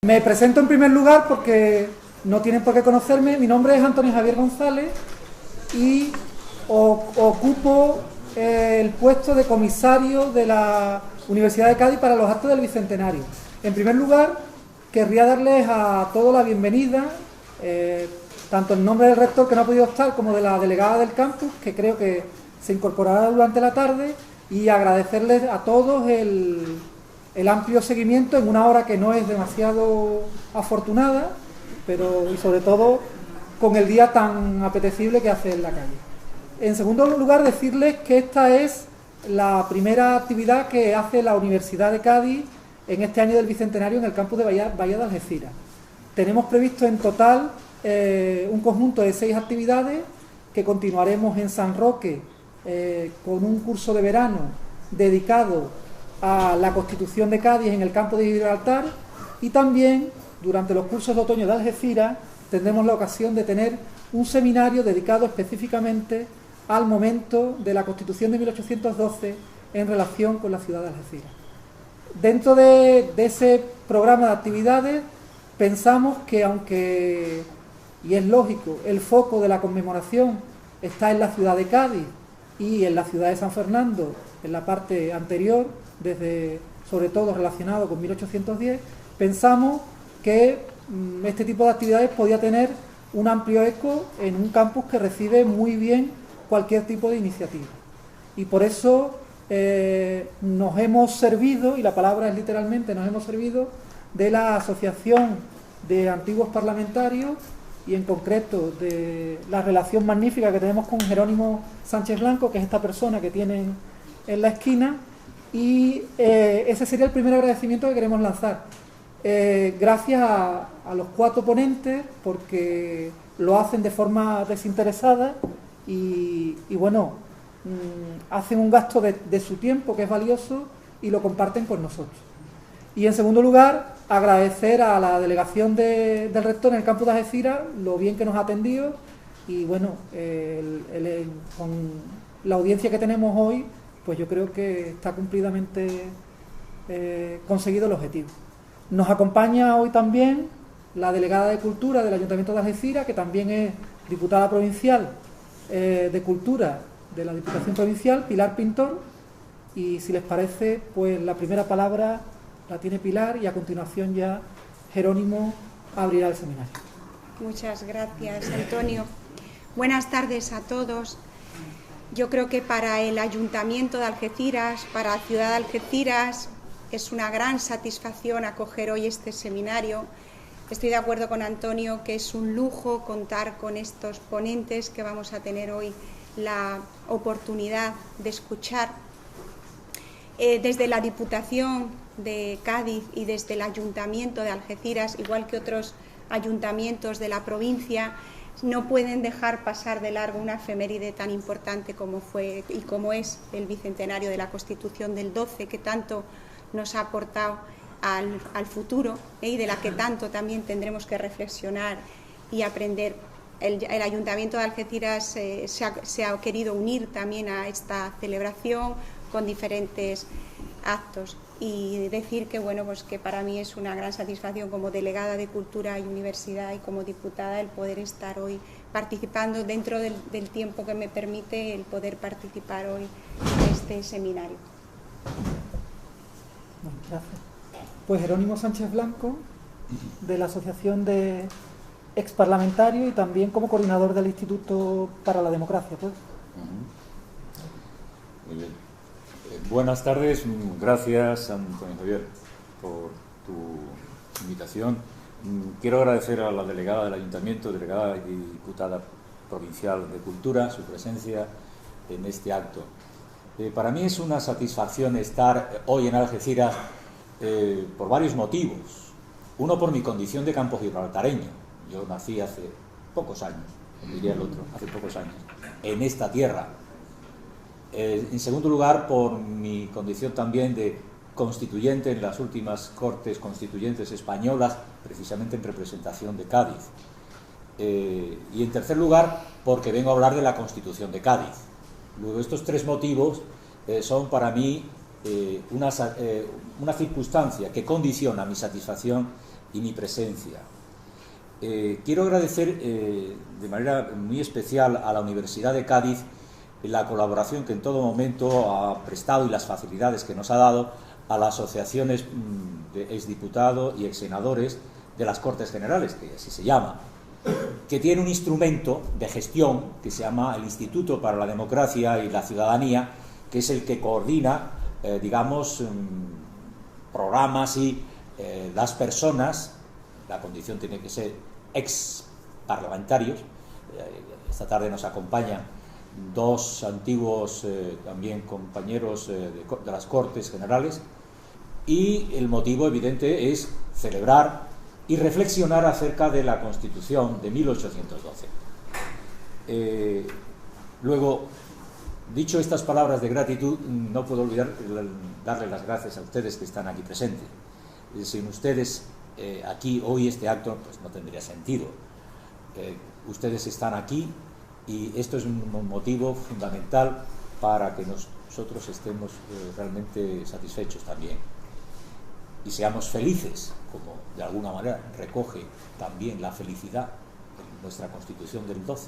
Me presento en primer lugar porque no tienen por qué conocerme. Mi nombre es Antonio Javier González y ocupo el puesto de comisario de la Universidad de Cádiz para los actos del Bicentenario. En primer lugar, querría darles a todos la bienvenida, tanto en nombre del rector, que no ha podido estar, como de la delegada del campus, que creo que se incorporará durante la tarde, y agradecerles a todos el amplio seguimiento en una hora que no es demasiado afortunada, pero y sobre todo con el día tan apetecible que hace en la calle. En segundo lugar, decirles que esta es la primera actividad que hace la Universidad de Cádiz en este año del Bicentenario en el campus de Bahía de Algeciras. Tenemos previsto en total un conjunto de 6 actividades que continuaremos en San Roque con un curso de verano dedicado a la Constitución de Cádiz en el campo de Gibraltar, y también durante los cursos de otoño de Algeciras tendremos la ocasión de tener un seminario dedicado específicamente al momento de la Constitución de 1812 en relación con la ciudad de Algeciras. Dentro de ese programa de actividades pensamos que, aunque, y es lógico, el foco de la conmemoración está en la ciudad de Cádiz y en la ciudad de San Fernando, en la parte anterior, desde sobre todo relacionado con 1810, pensamos que este tipo de actividades podía tener un amplio eco en un campus que recibe muy bien cualquier tipo de iniciativa. Y por eso nos hemos servido, y la palabra es literalmente, nos hemos servido de la Asociación de Antiguos Parlamentarios, y en concreto de la relación magnífica que tenemos con Jerónimo Sánchez Blanco, que es esta persona que tienen en la esquina, y ese sería el primer agradecimiento que queremos lanzar. Gracias a los 4 ponentes, porque lo hacen de forma desinteresada y bueno, hacen un gasto de su tiempo que es valioso y lo comparten con nosotros. Y en segundo lugar, agradecer a la delegación del rector en el campus de Algeciras lo bien que nos ha atendido, y bueno, con la audiencia que tenemos hoy, pues yo creo que está cumplidamente conseguido el objetivo. Nos acompaña hoy también la delegada de Cultura del Ayuntamiento de Algeciras, que también es diputada provincial de Cultura de la Diputación Provincial, Pilar Pintor, y si les parece, pues la primera palabra la tiene Pilar y a continuación ya Jerónimo abrirá el seminario. Muchas gracias, Antonio. Buenas tardes a todos. Yo creo que para el Ayuntamiento de Algeciras, para la ciudad de Algeciras, es una gran satisfacción acoger hoy este seminario. Estoy de acuerdo con Antonio que es un lujo contar con estos ponentes que vamos a tener hoy la oportunidad de escuchar. Desde la Diputación de Cádiz y desde el Ayuntamiento de Algeciras, igual que otros ayuntamientos de la provincia, no pueden dejar pasar de largo una efeméride tan importante como fue y como es el Bicentenario de la Constitución del 12, que tanto nos ha aportado al futuro y de la que tanto también tendremos que reflexionar y aprender. El Ayuntamiento de Algeciras se ha querido unir también a esta celebración con diferentes actos, y decir que bueno, pues que para mí es una gran satisfacción como delegada de Cultura y Universidad y como diputada el poder estar hoy participando dentro del tiempo que me permite el poder participar hoy en este seminario. Gracias. Pues Jerónimo Sánchez Blanco, de la Asociación de Exparlamentarios y también como coordinador del Instituto para la Democracia, pues. Muy bien. Buenas tardes, gracias Antonio Javier por tu invitación. Quiero agradecer a la delegada del Ayuntamiento, delegada y diputada provincial de Cultura, su presencia en este acto. Para mí es una satisfacción estar hoy en Algeciras por varios motivos. Uno, por mi condición de campo gibraltareño. Yo nací hace pocos años, diría el otro, hace pocos años, en esta tierra. En segundo lugar, por mi condición también de constituyente en las últimas Cortes Constituyentes españolas, precisamente en representación de Cádiz. Y en tercer lugar, porque vengo a hablar de la Constitución de Cádiz. Luego, estos 3 motivos son para mí una circunstancia que condiciona mi satisfacción y mi presencia. Quiero agradecer de manera muy especial a la Universidad de Cádiz la colaboración que en todo momento ha prestado y las facilidades que nos ha dado a las asociaciones de exdiputados y exsenadores de las Cortes Generales, que así se llama, que tiene un instrumento de gestión que se llama el Instituto para la Democracia y la Ciudadanía, que es el que coordina, programas y las personas, la condición tiene que ser ex parlamentarios. Esta tarde nos acompañan dos antiguos también compañeros de las Cortes Generales, y el motivo evidente es celebrar y reflexionar acerca de la Constitución de 1812. Luego, dicho estas palabras de gratitud, no puedo olvidar darle las gracias a ustedes que están aquí presentes. Sin ustedes aquí hoy este acto pues no tendría sentido. Ustedes están aquí y esto es un motivo fundamental para que nosotros estemos realmente satisfechos también y seamos felices, como de alguna manera recoge también la felicidad en nuestra Constitución del 12.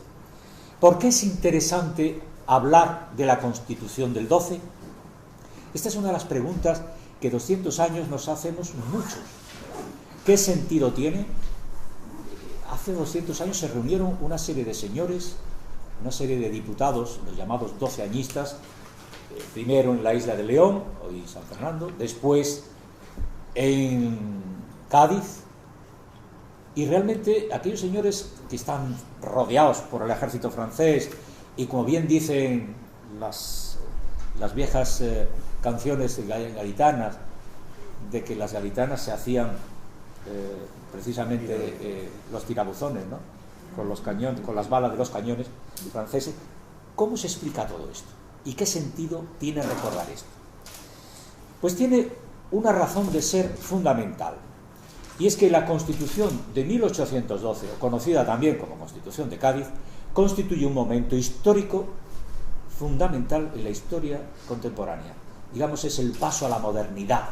¿Por qué es interesante hablar de la Constitución del 12? Esta es una de las preguntas que 200 años nos hacemos muchos. ¿Qué sentido tiene? Hace 200 años se reunieron una serie de señores, una serie de diputados, los llamados 12añistas, primero en la isla de León, hoy San Fernando, después en Cádiz, y realmente aquellos señores que están rodeados por el ejército francés, y como bien dicen las viejas canciones gaditanas, de que las gaditanas se hacían precisamente los tirabuzones, ¿no? Con los cañones, con las balas de los cañones franceses. ¿Cómo se explica todo esto? ¿Y qué sentido tiene recordar esto? Pues tiene una razón de ser fundamental, y es que la Constitución de 1812, conocida también como Constitución de Cádiz, constituye un momento histórico fundamental en la historia contemporánea. Digamos, es el paso a la modernidad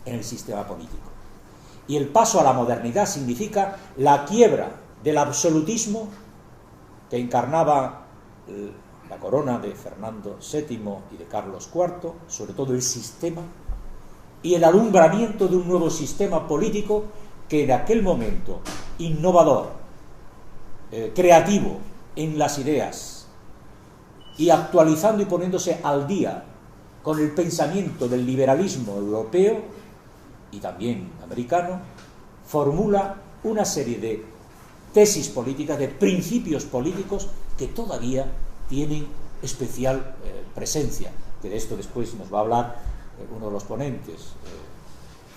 en el sistema político. Y el paso a la modernidad significa la quiebra del absolutismo que encarnaba la corona de Fernando VII y de Carlos IV, sobre todo el sistema, y el alumbramiento de un nuevo sistema político que en aquel momento, innovador, creativo en las ideas y actualizando y poniéndose al día con el pensamiento del liberalismo europeo y también americano, formula una serie de tesis políticas, de principios políticos que todavía tienen especial presencia, que de esto después nos va a hablar uno de los ponentes,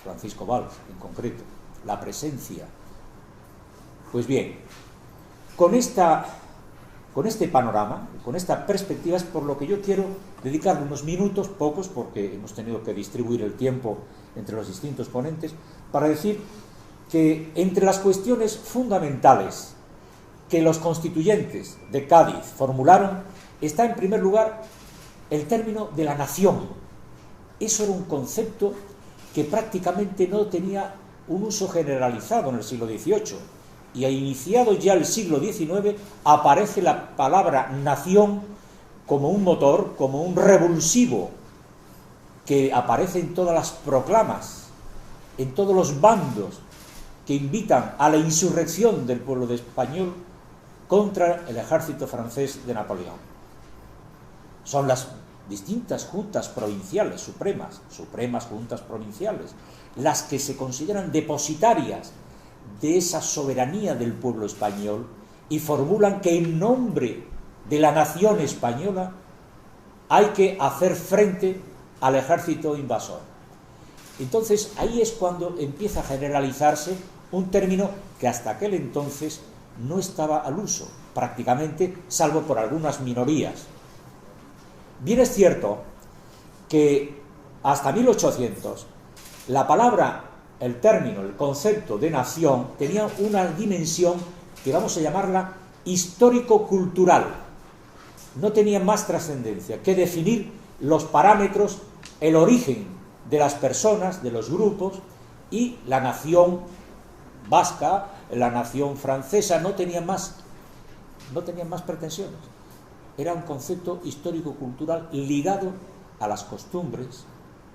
Francisco Valls en concreto, la presencia. Pues bien, con este panorama, con esta perspectiva es por lo que yo quiero dedicarle unos minutos, pocos, porque hemos tenido que distribuir el tiempo entre los distintos ponentes, para decir que entre las cuestiones fundamentales que los constituyentes de Cádiz formularon está en primer lugar el término de la nación. Eso era un concepto que prácticamente no tenía un uso generalizado en el siglo XVIII, y iniciado ya el siglo XIX aparece la palabra nación como un motor, como un revulsivo que aparece en todas las proclamas, en todos los bandos que invitan a la insurrección del pueblo español contra el ejército francés de Napoleón. Son las distintas juntas provinciales, supremas juntas provinciales, las que se consideran depositarias de esa soberanía del pueblo español y formulan que en nombre de la nación española hay que hacer frente al ejército invasor. Entonces ahí es cuando empieza a generalizarse un término que hasta aquel entonces no estaba al uso, prácticamente, salvo por algunas minorías. Bien es cierto que hasta 1800 la palabra, el término, el concepto de nación tenía una dimensión que vamos a llamarla histórico-cultural. No tenía más trascendencia que definir los parámetros, el origen de las personas, de los grupos, y la nación vasca, la nación francesa, no tenían más pretensiones. Era un concepto histórico-cultural ligado a las costumbres,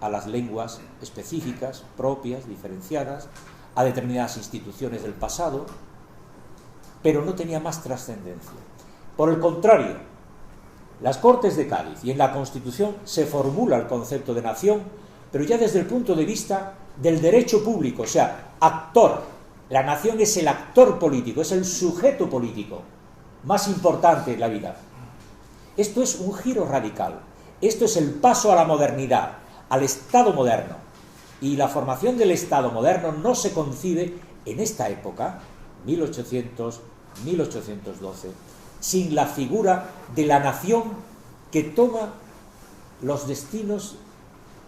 a las lenguas específicas, propias, diferenciadas, a determinadas instituciones del pasado, pero no tenía más trascendencia. Por el contrario, las Cortes de Cádiz y en la Constitución se formula el concepto de nación, pero ya desde el punto de vista del derecho público, o sea, actor. La nación es el actor político, es el sujeto político más importante en la vida. Esto es un giro radical. Esto es el paso a la modernidad, al Estado moderno. Y la formación del Estado moderno no se concibe en esta época, 1800, 1812, sin la figura de la nación que toma los destinos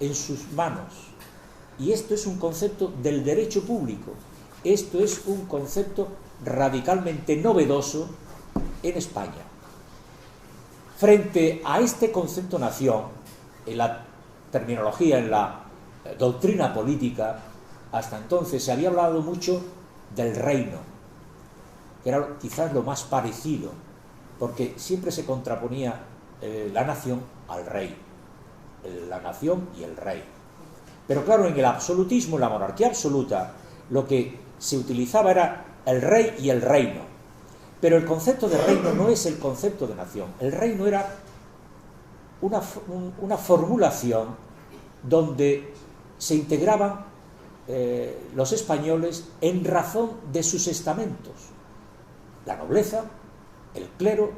en sus manos. Y esto es un concepto del derecho público. Esto es un concepto radicalmente novedoso en España. Frente a este concepto nación, en la terminología, en la doctrina política, hasta entonces se había hablado mucho del reino, que era quizás lo más parecido, porque siempre se contraponía la nación al rey, la nación y el rey. Pero claro, en el absolutismo, en la monarquía absoluta, lo que se utilizaba era el rey y el reino. Pero el concepto de reino no es el concepto de nación. El reino era una formulación donde se integraban los españoles en razón de sus estamentos. La nobleza, el clero,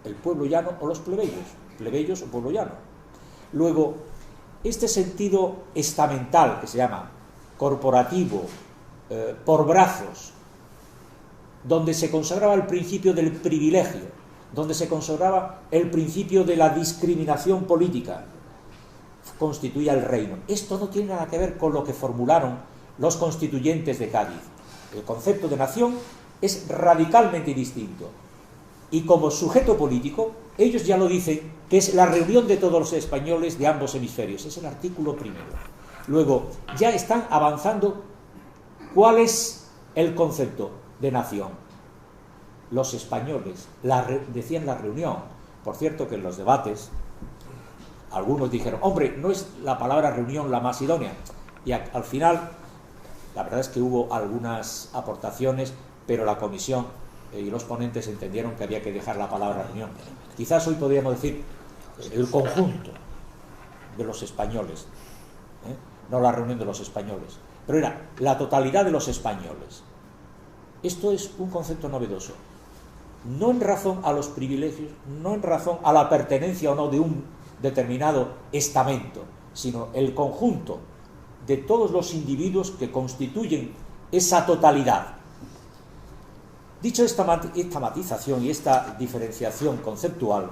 el pueblo llano o los plebeyos o pueblo llano. Luego, este sentido estamental que se llama corporativo, por brazos, donde se consagraba el principio del privilegio, donde se consagraba el principio de la discriminación política, constituía el reino. Esto no tiene nada que ver con lo que formularon los constituyentes de Cádiz. El concepto de nación es radicalmente distinto. Y como sujeto político, ellos ya lo dicen, que es la reunión de todos los españoles de ambos hemisferios. Es el artículo primero. Luego, ya están avanzando. ¿Cuál es el concepto de nación? Los españoles decían la reunión. Por cierto, que en los debates algunos dijeron, hombre, no es la palabra reunión la más idónea. Y al final, la verdad es que hubo algunas aportaciones, pero la comisión y los ponentes entendieron que había que dejar la palabra reunión. Quizás hoy podríamos decir el conjunto de los españoles, no la reunión de los españoles, pero era la totalidad de los españoles. Esto es un concepto novedoso, no en razón a los privilegios, no en razón a la pertenencia o no de un determinado estamento, sino el conjunto de todos los individuos que constituyen esa totalidad. Dicho esta matización y esta diferenciación conceptual,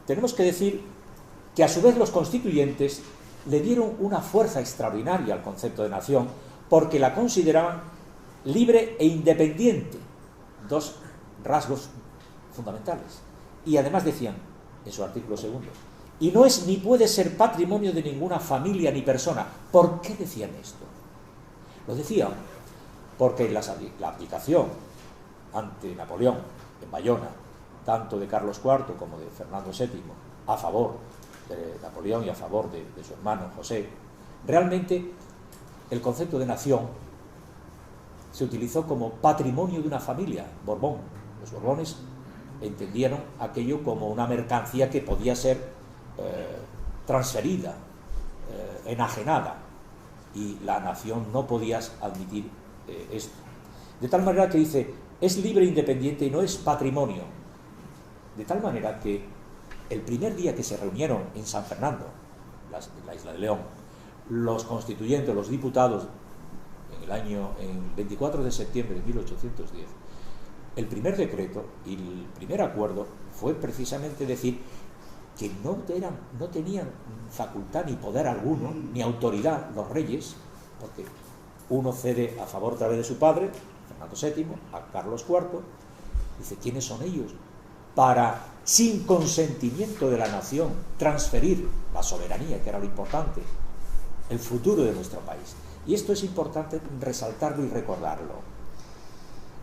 tenemos que decir que a su vez los constituyentes le dieron una fuerza extraordinaria al concepto de nación, porque la consideraban libre e independiente, dos rasgos fundamentales. Y además decían, en su artículo segundo, y no es ni puede ser patrimonio de ninguna familia ni persona. ¿Por qué decían esto? Lo decían porque la aplicación ante Napoleón en Bayona, tanto de Carlos IV como de Fernando VII, a favor de Napoleón y a favor de su hermano José, realmente el concepto de nación se utilizó como patrimonio de una familia, Borbón. Los Borbones entendieron aquello como una mercancía que podía ser transferida, enajenada, y la nación no podía admitir esto. De tal manera que dice, es libre e independiente y no es patrimonio. De tal manera que el primer día que se reunieron en San Fernando, la isla de León, los constituyentes, los diputados, en 24 de septiembre de 1810, el primer decreto y el primer acuerdo fue precisamente decir que no tenían facultad ni poder alguno, ni autoridad los reyes, porque uno cede a favor a través de su padre, Fernando VII, a Carlos IV, dice, ¿quiénes son ellos? Para, sin consentimiento de la nación, transferir la soberanía, que era lo importante, el futuro de nuestro país. Y esto es importante resaltarlo y recordarlo.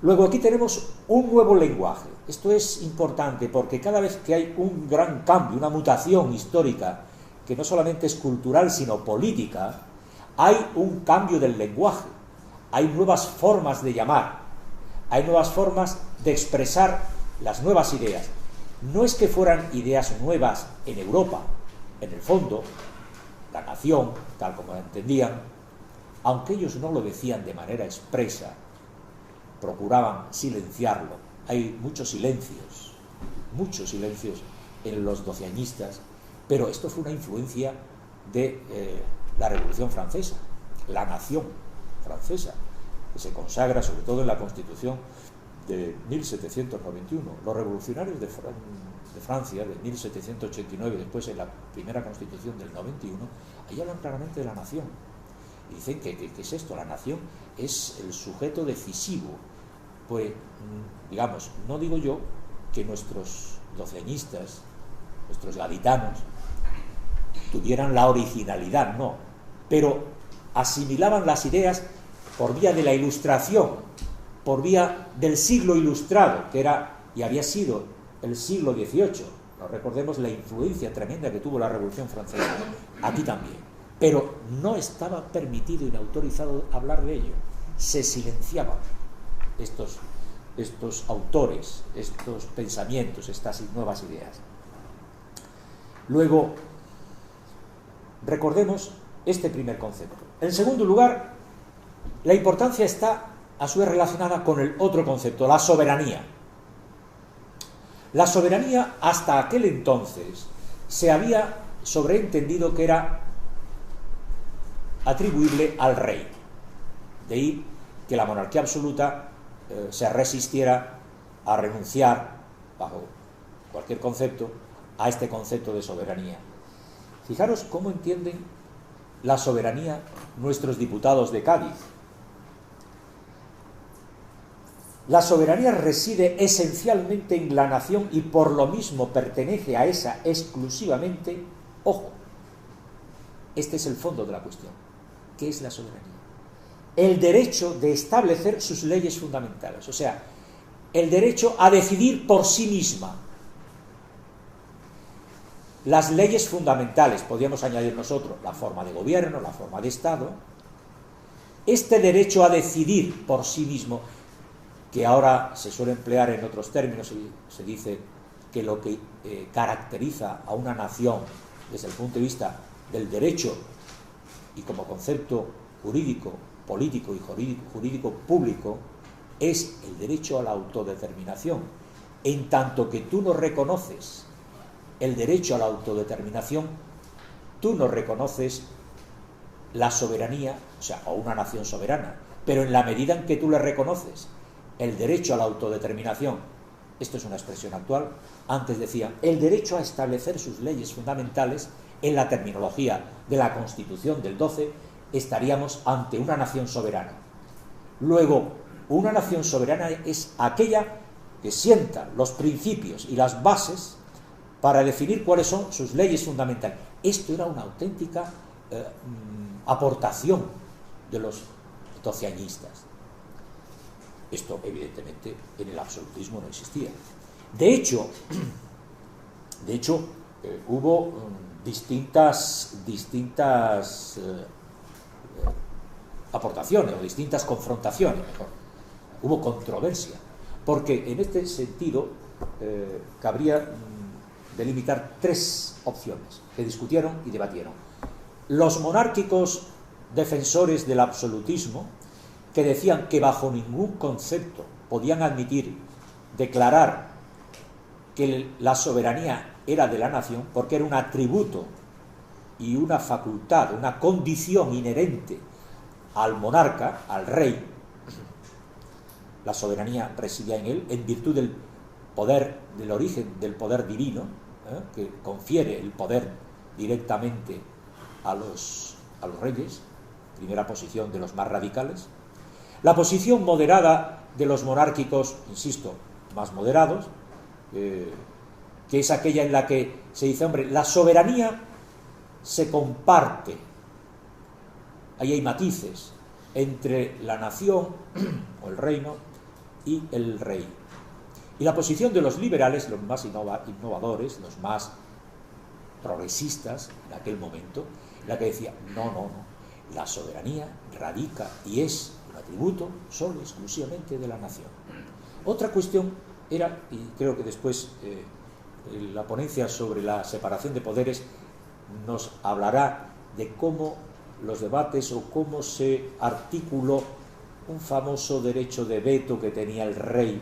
Luego aquí tenemos un nuevo lenguaje. Esto es importante porque cada vez que hay un gran cambio, una mutación histórica, que no solamente es cultural sino política, hay un cambio del lenguaje, hay nuevas formas de llamar, hay nuevas formas de expresar las nuevas ideas. No es que fueran ideas nuevas en Europa, en el fondo, la nación, tal como la entendían, aunque ellos no lo decían de manera expresa, procuraban silenciarlo. Hay muchos silencios en los doceañistas, pero esto fue una influencia de la Revolución Francesa, la nación francesa, que se consagra sobre todo en la Constitución de 1791. Los revolucionarios de Francia, de 1789, después en la primera Constitución del 91, ahí hablan claramente de la nación. Y dicen que ¿qué es esto? La nación es el sujeto decisivo. Pues, digamos, no digo yo que nuestros doceañistas, nuestros gaditanos, tuvieran la originalidad, no, pero asimilaban las ideas por vía de la ilustración, por vía del siglo ilustrado, que era y había sido el siglo XVIII. No recordemos la influencia tremenda que tuvo la Revolución Francesa, aquí también. Pero no estaba permitido y autorizado hablar de ello. Se silenciaban estos autores, estos pensamientos, estas nuevas ideas. Luego, recordemos este primer concepto. En segundo lugar, la importancia está a su vez relacionada con el otro concepto, la soberanía. La soberanía hasta aquel entonces se había sobreentendido que era atribuible al rey. De ahí que la monarquía absoluta se resistiera a renunciar, bajo cualquier concepto, a este concepto de soberanía. Fijaros cómo entienden la soberanía nuestros diputados de Cádiz. La soberanía reside esencialmente en la nación y por lo mismo pertenece a esa exclusivamente. Ojo, este es el fondo de la cuestión. ¿Qué es la soberanía? El derecho de establecer sus leyes fundamentales, o sea, el derecho a decidir por sí misma. Las leyes fundamentales, podríamos añadir nosotros, la forma de gobierno, la forma de Estado. Este derecho a decidir por sí mismo, que ahora se suele emplear en otros términos y se dice que lo que caracteriza a una nación desde el punto de vista del derecho y como concepto jurídico, político y jurídico público, es el derecho a la autodeterminación. En tanto que tú no reconoces el derecho a la autodeterminación, tú no reconoces la soberanía, o sea, a una nación soberana. Pero en la medida en que tú le reconoces el derecho a la autodeterminación, esto es una expresión actual, antes decía, el derecho a establecer sus leyes fundamentales, en la terminología de la Constitución del 12, estaríamos ante una nación soberana. Luego, una nación soberana es aquella que sienta los principios y las bases para definir cuáles son sus leyes fundamentales. Esto era una auténtica aportación de los doceañistas. Esto, evidentemente, en el absolutismo no existía. De hecho, hubo distintas aportaciones o distintas confrontaciones, mejor. Hubo controversia, porque en este sentido cabría delimitar tres opciones que discutieron y debatieron. Los monárquicos defensores del absolutismo, que decían que bajo ningún concepto podían admitir declarar que la soberanía era de la nación, porque era un atributo y una facultad, una condición inherente al monarca, al rey. La soberanía residía en él en virtud del poder, del origen del poder divino, que confiere el poder directamente a los reyes, primera posición de los más radicales. La posición moderada de los monárquicos, insisto, más moderados, que es aquella en la que se dice, hombre, la soberanía se comparte ahí hay matices entre la nación o el reino y el rey. Y la posición de los liberales, los más innovadores, los más progresistas en aquel momento, la que decía, no, la soberanía radica y es un atributo solo exclusivamente de la nación. Otra cuestión era, y creo que después la ponencia sobre la separación de poderes nos hablará de cómo los debates o cómo se articuló un famoso derecho de veto que tenía el rey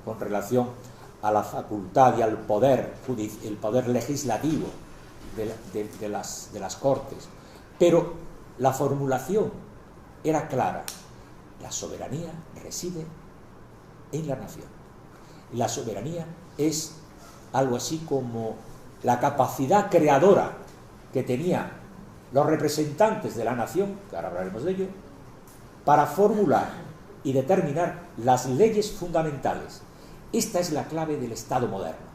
con relación a la facultad y al poder, el poder legislativo de las Cortes. Pero la formulación era clara: la soberanía reside en la nación. La soberanía es algo así como la capacidad creadora que tenían los representantes de la nación, que ahora hablaremos de ello, para formular y determinar las leyes fundamentales. Esta es la clave del Estado moderno.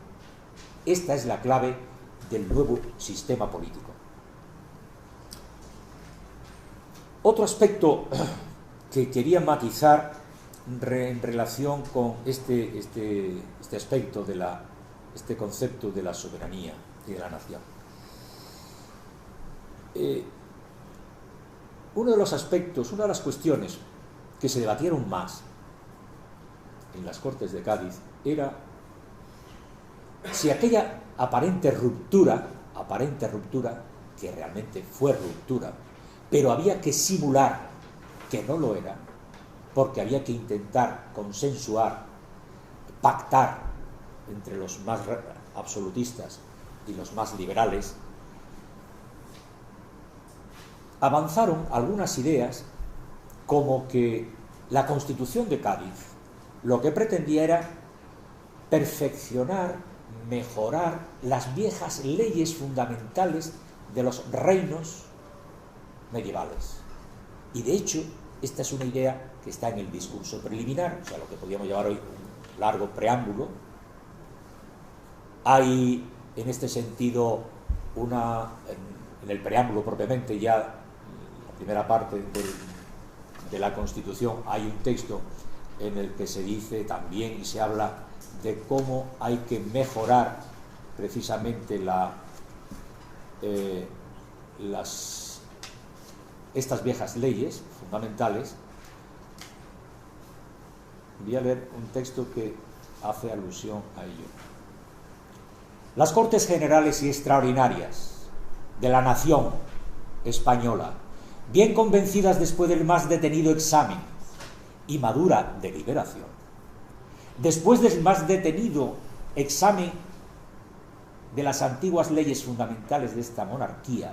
Esta es la clave del nuevo sistema político. Otro aspecto que quería matizar en relación con este aspecto este concepto de la soberanía y de la nación. Uno de los aspectos, una de las cuestiones que se debatieron más en las Cortes de Cádiz era si aquella aparente ruptura, que realmente fue ruptura, pero había que simular que no lo era, porque había que intentar consensuar, pactar entre los más absolutistas y los más liberales, avanzaron algunas ideas como que la Constitución de Cádiz lo que pretendía era perfeccionar, mejorar las viejas leyes fundamentales de los reinos medievales. Y de hecho, esta es una idea que está en el discurso preliminar, o sea, lo que podríamos llamar hoy un largo preámbulo. Hay, en este sentido, en el preámbulo propiamente, ya en la primera parte de la Constitución, hay un texto en el que se dice también y se habla de cómo hay que mejorar precisamente estas viejas leyes fundamentales. Voy a leer un texto que hace alusión a ello. Las Cortes Generales y Extraordinarias de la Nación Española, bien convencidas después del más detenido examen y madura deliberación, después del más detenido examen de las antiguas leyes fundamentales de esta monarquía,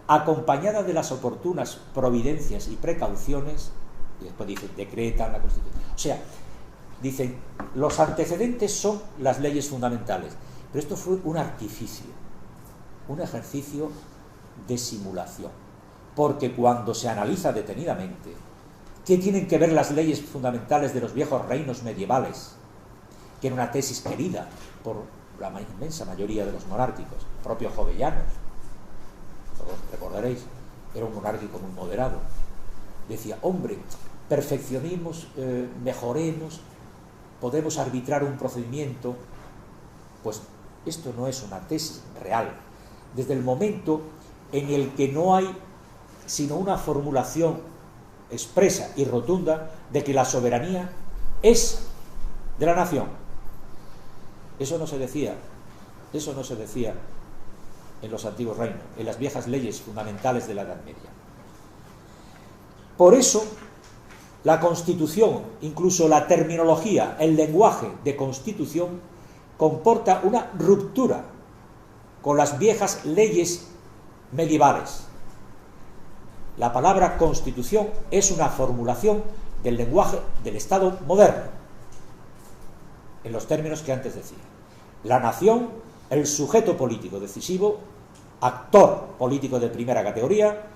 acompañada de las oportunas providencias y precauciones, y después dicen, decretan la Constitución. O sea, dicen, los antecedentes son las leyes fundamentales, pero esto fue un artificio, un ejercicio de simulación, porque cuando se analiza detenidamente qué tienen que ver las leyes fundamentales de los viejos reinos medievales, que era una tesis querida por la inmensa mayoría de los monárquicos, el propio Jovellanos, todos recordaréis, era un monárquico muy moderado, decía, hombre, perfeccionemos, mejoremos, podemos arbitrar un procedimiento. Pues esto no es una tesis real. Desde el momento en el que no hay sino una formulación expresa y rotunda de que la soberanía es de la nación. Eso no se decía en los antiguos reinos, en las viejas leyes fundamentales de la Edad Media. Por eso, la Constitución, incluso la terminología, el lenguaje de Constitución, comporta una ruptura con las viejas leyes medievales. La palabra Constitución es una formulación del lenguaje del Estado moderno, en los términos que antes decía. La nación, el sujeto político decisivo, actor político de primera categoría,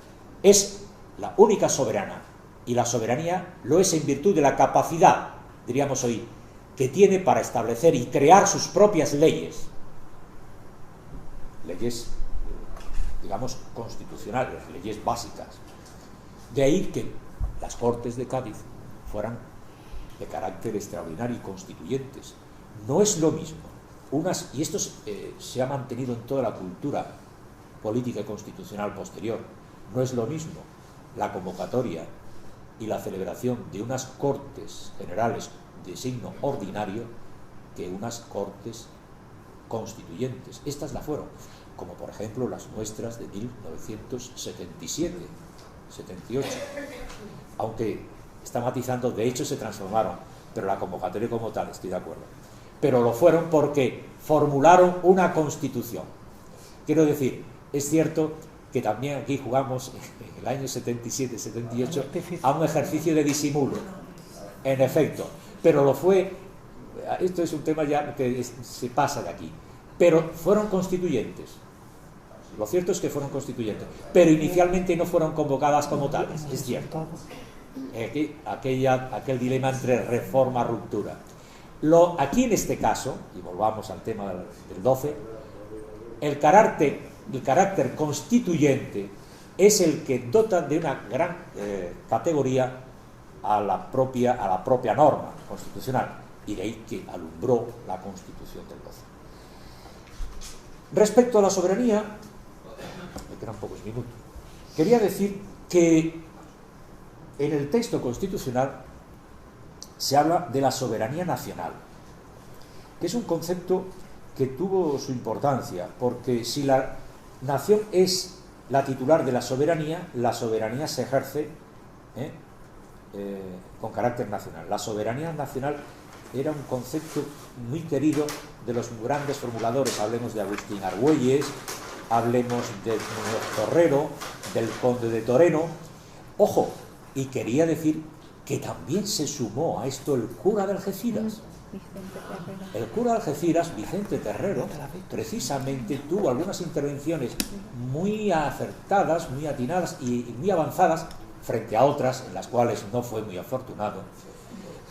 es la única soberana, y la soberanía lo es en virtud de la capacidad, diríamos hoy, que tiene para establecer y crear sus propias leyes digamos, constitucionales, leyes básicas. De ahí que las Cortes de Cádiz fueran de carácter extraordinario y constituyentes. No es lo mismo. Y esto se ha mantenido en toda la cultura política y constitucional posterior. No es lo mismo la convocatoria y la celebración de unas Cortes Generales de signo ordinario que unas Cortes constituyentes. Estas la fueron, como por ejemplo las nuestras de 1977, 78. Aunque está matizando, de hecho se transformaron, pero la convocatoria como tal, estoy de acuerdo. Pero lo fueron porque formularon una constitución. Quiero decir, es cierto que también aquí jugamos en el año 77-78 a un ejercicio de disimulo, en efecto, pero lo fue. Esto es un tema ya que se pasa de aquí, pero fueron constituyentes. Lo cierto es que fueron constituyentes, pero inicialmente no fueron convocadas como tales, es cierto. Aquel dilema entre reforma-ruptura. Aquí en este caso, y volvamos al tema del 12, el carácter constituyente es el que dota de una gran categoría a la propia norma constitucional, y de ahí que alumbró la Constitución del 12. Respecto a la soberanía, me quedan pocos minutos, quería decir que en el texto constitucional se habla de la soberanía nacional, que es un concepto que tuvo su importancia, porque si la nación es la titular de la soberanía se ejerce con carácter nacional. La soberanía nacional era un concepto muy querido de los grandes formuladores. Hablemos de Agustín Argüelles, hablemos de Muñoz Torrero, del conde de Toreno. Ojo, y quería decir que también se sumó a esto el cura de Algeciras. El cura de Algeciras, Vicente Terrero, precisamente tuvo algunas intervenciones muy acertadas, muy atinadas y muy avanzadas frente a otras en las cuales no fue muy afortunado.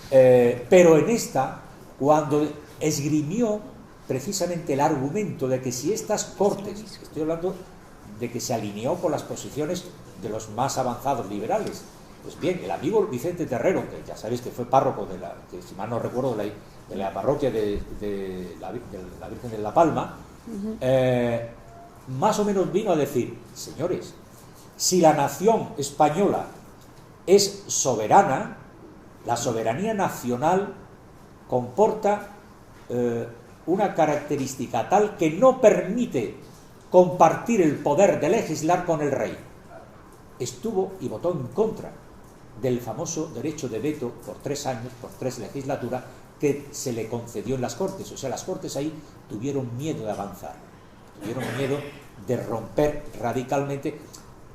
Pero en esta, cuando esgrimió precisamente el argumento de que si estas Cortes, estoy hablando de que se alineó con las posiciones de los más avanzados liberales, pues bien, el amigo Vicente Terrero, que ya sabéis que fue párroco que si mal no recuerdo, de la parroquia de la Virgen de la Palma, más o menos vino a decir: señores, si la nación española es soberana, la soberanía nacional comporta una característica tal que no permite compartir el poder de legislar con el rey. Estuvo y votó en contra del famoso derecho de veto por 3 años, por 3 legislaturas, que se le concedió en las Cortes. O sea, las Cortes ahí tuvieron miedo de avanzar, tuvieron miedo de romper radicalmente.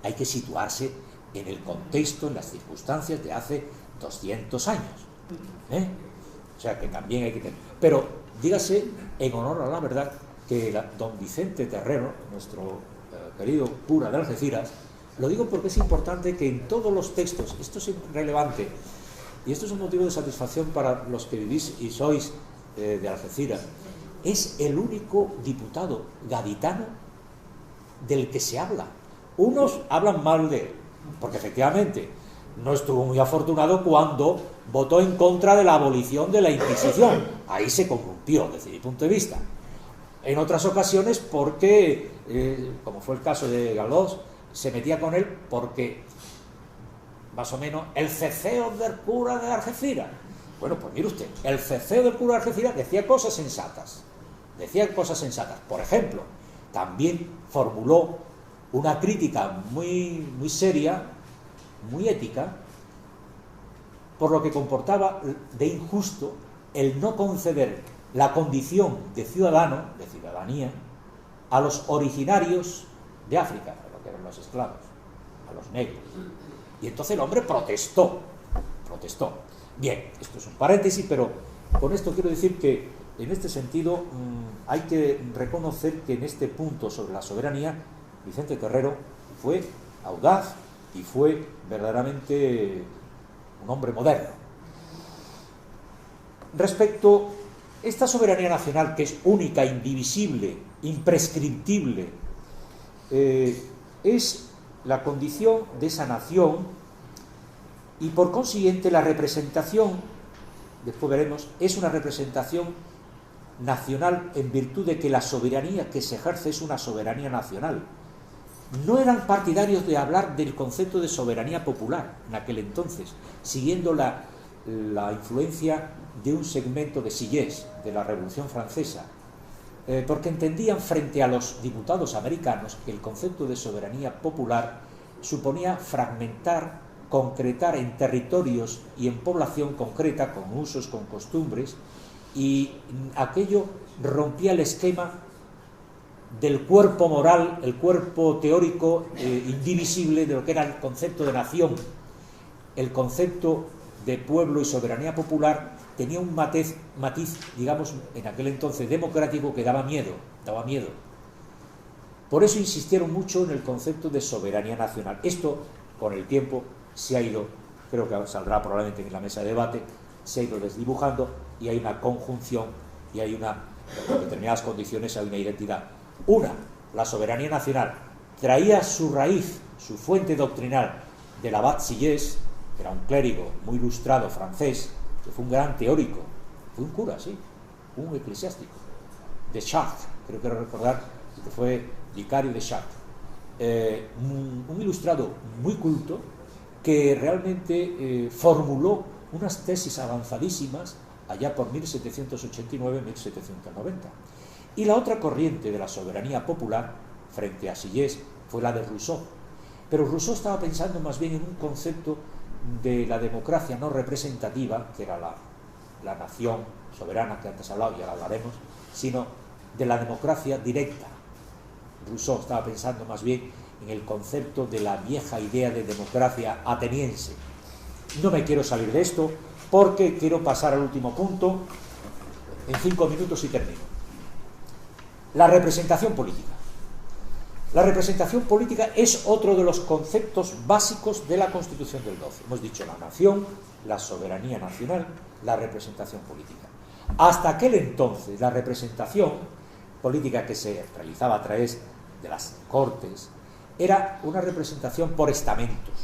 Hay que situarse en el contexto, en las circunstancias de hace 200 años. O sea, que también hay que tener. Pero dígase, en honor a la verdad, que don Vicente Terrero, nuestro querido cura de Algeciras, lo digo porque es importante que en todos los textos, esto es relevante, y esto es un motivo de satisfacción para los que vivís y sois de Algeciras, es el único diputado gaditano del que se habla. Unos hablan mal de él, porque efectivamente no estuvo muy afortunado cuando votó en contra de la abolición de la Inquisición. Ahí se corrompió, desde mi punto de vista. En otras ocasiones porque, como fue el caso de Galdós, se metía con él porque, más o menos, el ceceo del cura de Algeciras. Bueno, pues mire usted, el ceceo del cura de Algeciras decía cosas sensatas. Por ejemplo, también formuló una crítica muy, muy seria, muy ética, por lo que comportaba de injusto el no conceder la condición de ciudadano, de ciudadanía, a los originarios de África, a lo que eran los esclavos, a los negros. Y entonces el hombre protestó. Bien, esto es un paréntesis, pero con esto quiero decir que en este sentido hay que reconocer que en este punto sobre la soberanía Vicente Terrero fue audaz y fue verdaderamente un hombre moderno. Respecto a esta soberanía nacional, que es única, indivisible, imprescriptible, es la condición de esa nación y por consiguiente la representación, después veremos, es una representación nacional en virtud de que la soberanía que se ejerce es una soberanía nacional. No eran partidarios de hablar del concepto de soberanía popular en aquel entonces, siguiendo la influencia de un segmento de Sieyès, de la Revolución Francesa, porque entendían frente a los diputados americanos que el concepto de soberanía popular suponía fragmentar, concretar en territorios y en población concreta, con usos, con costumbres, y aquello rompía el esquema del cuerpo moral, el cuerpo teórico indivisible de lo que era el concepto de nación. El concepto de pueblo y soberanía popular tenía un matiz, digamos, en aquel entonces democrático que daba miedo. Por eso insistieron mucho en el concepto de soberanía nacional. Esto, con el tiempo, se ha ido, creo que saldrá probablemente en la mesa de debate, se ha ido desdibujando y hay una conjunción y hay en determinadas condiciones hay una identidad. Una, la soberanía nacional, traía su raíz, su fuente doctrinal del abad Sieyès, que era un clérigo muy ilustrado francés, que fue un gran teórico, fue un cura, sí, un eclesiástico, de Chartres, creo que recordar que fue vicario de Chartres, un ilustrado muy culto, que realmente formuló unas tesis avanzadísimas allá por 1789-1790. Y la otra corriente de la soberanía popular, frente a Sieyès, fue la de Rousseau. Pero Rousseau estaba pensando más bien en un concepto de la democracia no representativa, que era la nación soberana que antes he hablado y ahora hablaremos, sino de la democracia directa. Rousseau estaba pensando más bien en el concepto de la vieja idea de democracia ateniense. No me quiero salir de esto porque quiero pasar al último punto en 5 minutos y termino. La representación política. La representación política es otro de los conceptos básicos de la Constitución del 12. Hemos dicho la nación, la soberanía nacional, la representación política. Hasta aquel entonces, la representación política que se realizaba a través de las Cortes era una representación por estamentos,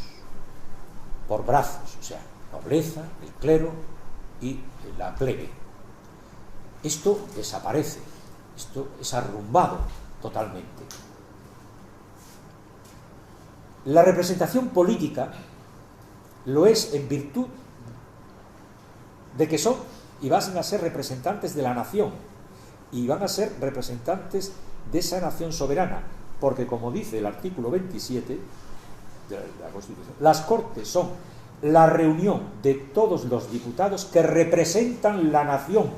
por brazos, o sea, nobleza, el clero y la plebe. Esto desaparece, esto es arrumbado totalmente. La representación política lo es en virtud de que son y van a ser representantes de la nación y van a ser representantes de esa nación soberana, porque como dice el artículo 27 de la Constitución, las Cortes son la reunión de todos los diputados que representan la nación,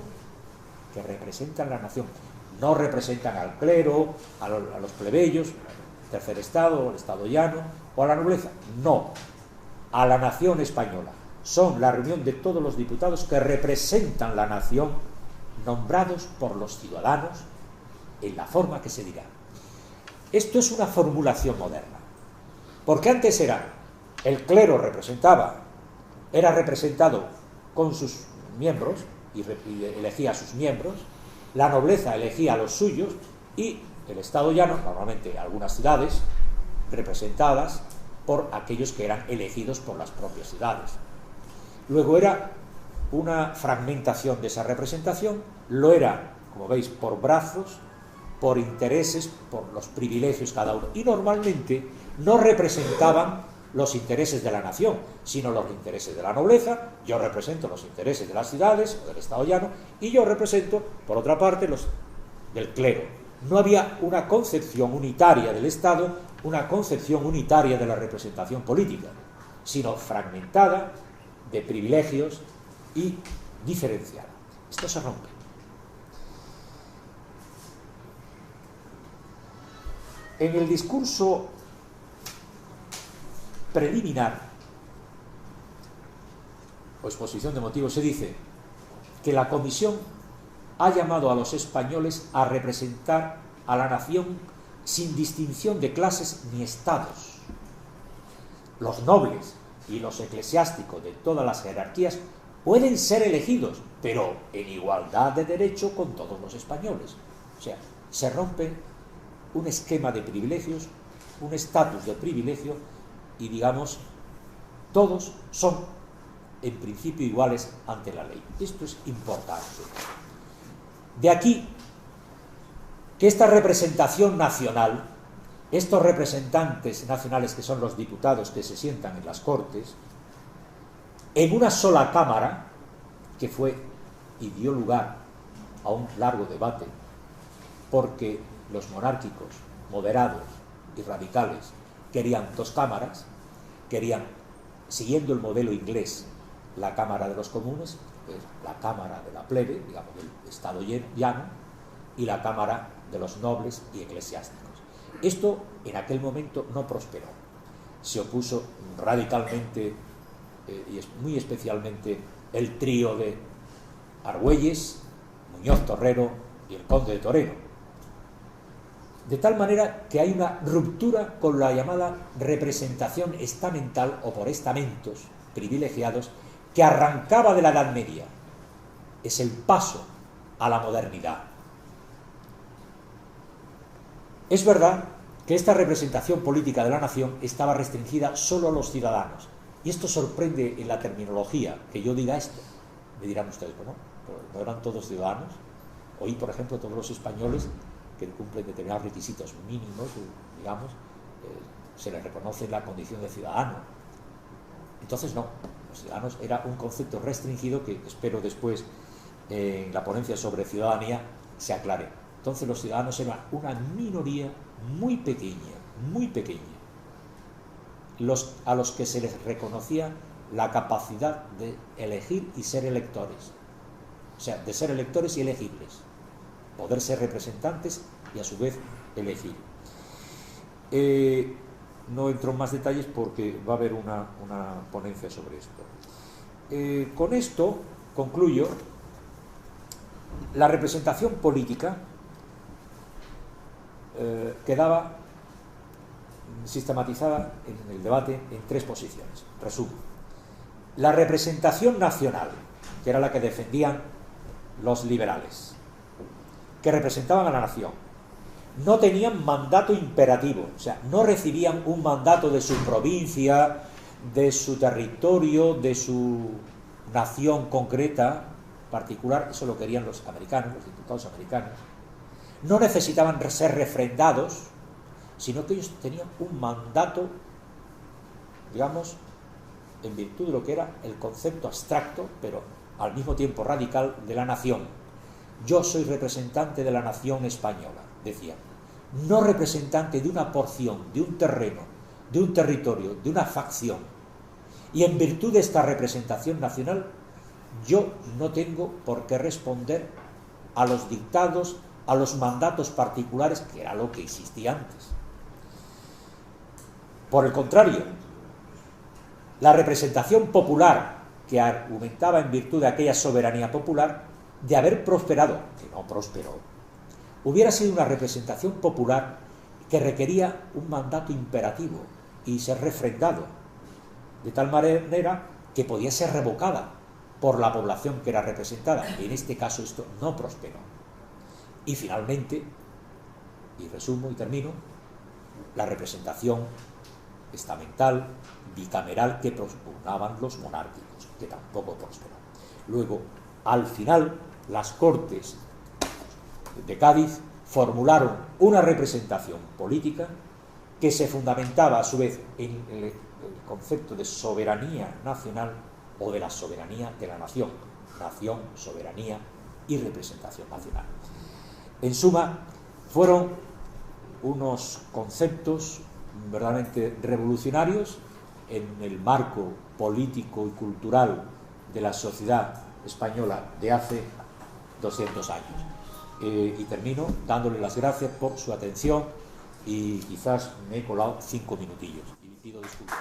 no representan al clero, a los plebeyos, tercer estado, al estado llano o a la nobleza, no, a la nación española. Son la reunión de todos los diputados que representan la nación, nombrados por los ciudadanos en la forma que se dirá. Esto es una formulación moderna, porque antes era el clero era representado con sus miembros y elegía a sus miembros, la nobleza elegía a los suyos y el estado llano, normalmente algunas ciudades, representadas por aquellos que eran elegidos por las propias ciudades. Luego era una fragmentación de esa representación, lo era, como veis, por brazos, por intereses, por los privilegios cada uno, y normalmente no representaban los intereses de la nación, sino los intereses de la nobleza. Yo represento los intereses de las ciudades o del estado llano, y yo represento, por otra parte, los del clero. No había una concepción unitaria del Estado, una concepción unitaria de la representación política, sino fragmentada, de privilegios y diferenciada. Esto se rompe. En el discurso preliminar o exposición de motivos se dice que la Comisión ha llamado a los españoles a representar a la nación sin distinción de clases ni estados. Los nobles y los eclesiásticos de todas las jerarquías pueden ser elegidos, pero en igualdad de derecho con todos los españoles. O sea, se rompe un esquema de privilegios, un estatus de privilegio y, digamos, todos son en principio iguales ante la ley. Esto es importante. De aquí que esta representación nacional, estos representantes nacionales que son los diputados que se sientan en las Cortes, en una sola Cámara, que fue y dio lugar a un largo debate, porque los monárquicos, moderados y radicales querían dos cámaras, querían, siguiendo el modelo inglés, la Cámara de los Comunes, la Cámara de la plebe, digamos, del Estado llano, y la Cámara de los nobles y eclesiásticos. Esto en aquel momento no prosperó. Se opuso radicalmente y muy especialmente el trío de Argüelles, Muñoz Torrero y el conde de Toreno. De tal manera que hay una ruptura con la llamada representación estamental o por estamentos privilegiados que arrancaba de la Edad Media. Es el paso a la modernidad. Es verdad que esta representación política de la nación estaba restringida solo a los ciudadanos. Y esto sorprende en la terminología, que yo diga esto. Me dirán ustedes, bueno, ¿no eran todos ciudadanos? Hoy, por ejemplo, todos los españoles que cumplen determinados requisitos mínimos, digamos, se les reconoce la condición de ciudadano. Entonces, no, los ciudadanos era un concepto restringido que espero después en la ponencia sobre ciudadanía se aclare. Entonces los ciudadanos eran una minoría muy pequeña, a los que se les reconocía la capacidad de elegir y ser electores. O sea, de ser electores y elegibles. Poder ser representantes y a su vez elegir. No entro en más detalles porque va a haber una ponencia sobre esto. Con esto concluyo. La representación política quedaba sistematizada en el debate en tres posiciones. Resumo. La representación nacional, que era la que defendían los liberales, que representaban a la nación, no tenían mandato imperativo, o sea, no recibían un mandato de su provincia, de su territorio, de su nación concreta, particular. Eso lo querían los americanos, los diputados americanos. No necesitaban ser refrendados, sino que ellos tenían un mandato, digamos, en virtud de lo que era el concepto abstracto, pero al mismo tiempo radical, de la nación. Yo soy representante de la nación española, decían, no representante de una porción, de un terreno, de un territorio, de una facción. Y en virtud de esta representación nacional, yo no tengo por qué responder a los dictados, a los mandatos particulares, que era lo que existía antes. Por el contrario, la representación popular, que argumentaba en virtud de aquella soberanía popular, de haber prosperado, que no prosperó, hubiera sido una representación popular que requería un mandato imperativo y ser refrendado, de tal manera que podía ser revocada por la población que era representada. En este caso esto no prosperó. Y finalmente, y resumo y termino, la representación estamental, bicameral, que propugnaban los monárquicos, que tampoco prosperó. Luego, al final, las Cortes de Cádiz formularon una representación política que se fundamentaba a su vez en el concepto de soberanía nacional o de la soberanía de la nación, soberanía y representación nacional. En suma, fueron unos conceptos verdaderamente revolucionarios en el marco político y cultural de la sociedad española de hace 200 años. Y termino dándole las gracias por su atención y quizás me he colado 5 minutillos y pido disculpas.